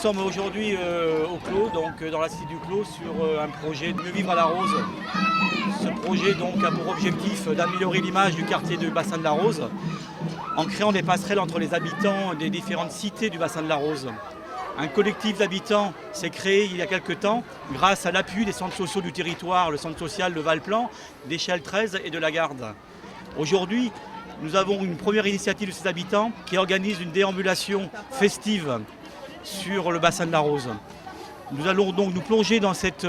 sommes aujourd'hui au Clos, donc dans la cité du Clos, sur un projet de Mieux vivre à la Rose. Ce projet donc a pour objectif d'améliorer l'image du quartier du bassin de la Rose en créant des passerelles entre les habitants des différentes cités du bassin de la Rose. Un collectif d'habitants s'est créé il y a quelque temps grâce à l'appui des centres sociaux du territoire, le centre social de Valplan, d'Échelle 13 et de la Garde. Aujourd'hui, nous avons une première initiative de ces habitants qui organise une déambulation festive sur le bassin de la Rose. Nous allons donc nous plonger dans cette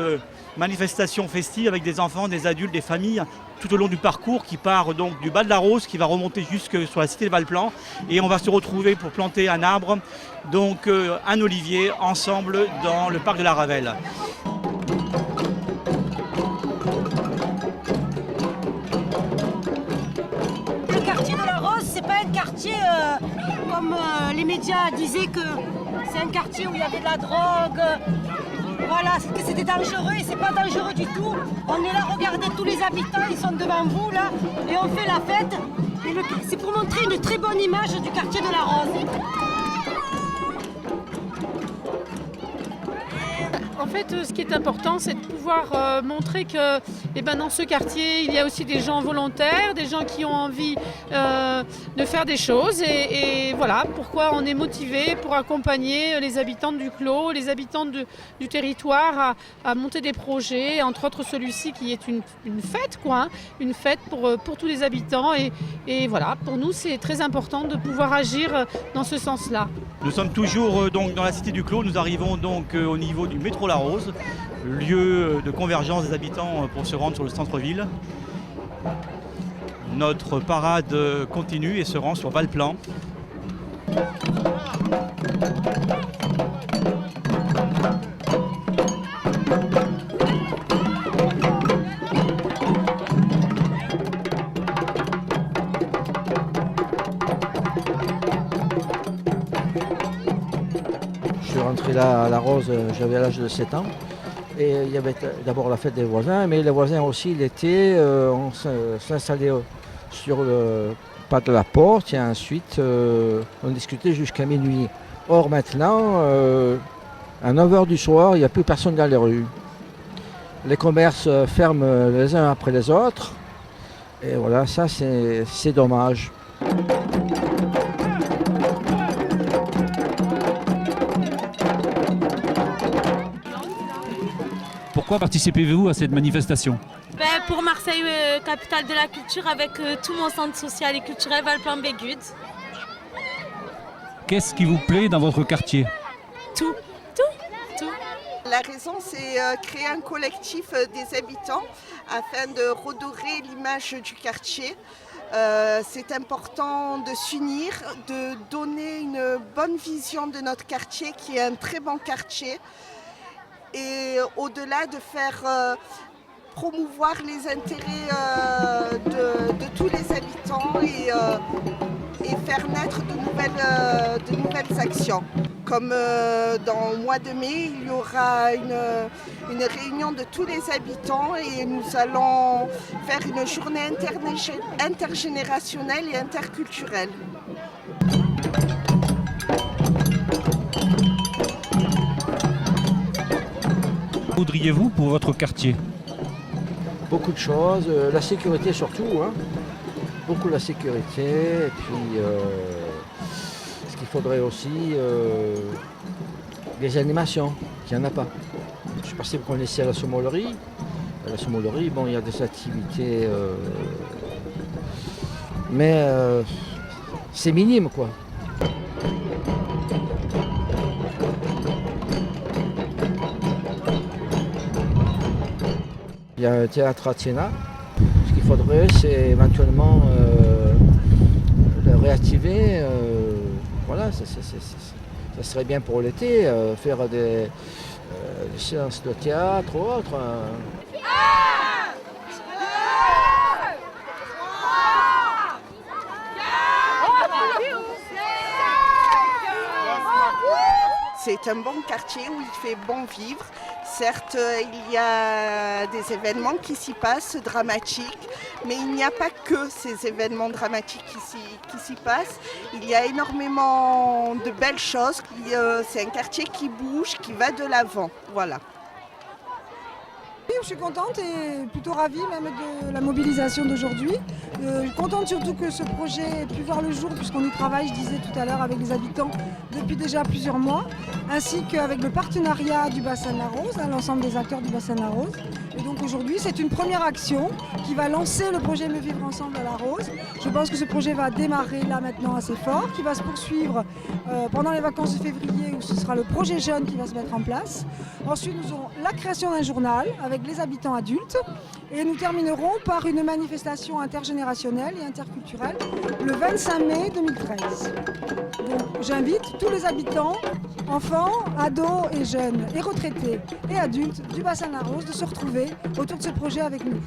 manifestation festive avec des enfants, des adultes, des familles, tout au long du parcours qui part donc du bas de la Rose, qui va remonter jusque sur la cité de Valplan. Et on va se retrouver pour planter un arbre, donc un olivier, ensemble dans le parc de la Ravelle. Le quartier de la Rose, c'est pas un quartier comme les médias disaient que c'est un quartier où il y avait de la drogue. Voilà, que c'était dangereux et c'est pas dangereux du tout. On est là, regardez tous les habitants, ils sont devant vous là et on fait la fête. C'est pour montrer une très bonne image du quartier de la Rose. En fait, ce qui est important, c'est de pouvoir montrer que dans ce quartier, il y a aussi des gens volontaires, des gens qui ont envie de faire des choses. Et voilà pourquoi on est motivé pour accompagner les habitants du Clos, les habitants du territoire à monter des projets, entre autres celui-ci qui est une fête, une fête pour tous les habitants. Et voilà, pour nous, c'est très important de pouvoir agir dans ce sens-là. Nous sommes toujours donc dans la cité du Clos. Nous arrivons donc au niveau du métro La Rose, lieu de convergence des habitants pour se rendre sur le centre-ville. Notre parade continue et se rend sur Valplan. Je suis rentré là à La Rose, j'avais l'âge de 7 ans. Et il y avait d'abord la fête des voisins, mais les voisins aussi, l'été, on s'installait sur le pas de la porte et ensuite on discutait jusqu'à minuit. Or maintenant, à 9h du soir, il n'y a plus personne dans les rues. Les commerces ferment les uns après les autres. Et voilà, ça c'est dommage. Pourquoi participez-vous à cette manifestation? Pour Marseille, capitale de la culture, avec tout mon centre social et culturel Valplan-Bégude. Qu'est-ce qui vous plaît dans votre quartier? Tout. La raison, c'est créer un collectif des habitants afin de redorer l'image du quartier. C'est important de s'unir, de donner une bonne vision de notre quartier qui est un très bon quartier. Et au-delà de faire promouvoir les intérêts de tous les habitants et faire naître de nouvelles actions. Comme dans le mois de mai, il y aura une réunion de tous les habitants et nous allons faire une journée intergénérationnelle et interculturelle. Voudriez-vous pour votre quartier? Beaucoup de choses, la sécurité surtout, beaucoup la sécurité, et puis ce qu'il faudrait aussi, des animations, qu'il n'y en a pas. Je ne sais pas si vous connaissez la sommellerie. À la sommellerie, bon, il y a des activités, mais c'est minime quoi. Il y a un théâtre à Thiénat. Ce qu'il faudrait, c'est éventuellement le réactiver. Voilà, ça serait bien pour l'été, faire des séances de théâtre ou autre. C'est un bon quartier où il fait bon vivre. Certes, il y a des événements qui s'y passent, dramatiques, mais il n'y a pas que ces événements dramatiques qui s'y passent. Il y a énormément de belles choses. C'est un quartier qui bouge, qui va de l'avant. Voilà. Je suis contente et plutôt ravie même de la mobilisation d'aujourd'hui. Contente surtout que ce projet ait pu voir le jour puisqu'on y travaille, je disais tout à l'heure, avec les habitants depuis déjà plusieurs mois, ainsi qu'avec le partenariat du bassin de la Rose, l'ensemble des acteurs du bassin de la Rose. Et donc aujourd'hui, c'est une première action qui va lancer le projet Mieux vivre ensemble à la Rose. Je pense que ce projet va démarrer là maintenant assez fort, qui va se poursuivre pendant les vacances de février où ce sera le projet jeune qui va se mettre en place. Ensuite, nous aurons la création d'un journal avec les habitants adultes et nous terminerons par une manifestation intergénérationnelle et interculturelle le 25 mai 2013. Donc j'invite tous les habitants, enfants, ados et jeunes et retraités et adultes du bassin de la Rose de se retrouver autour de ce projet avec nous.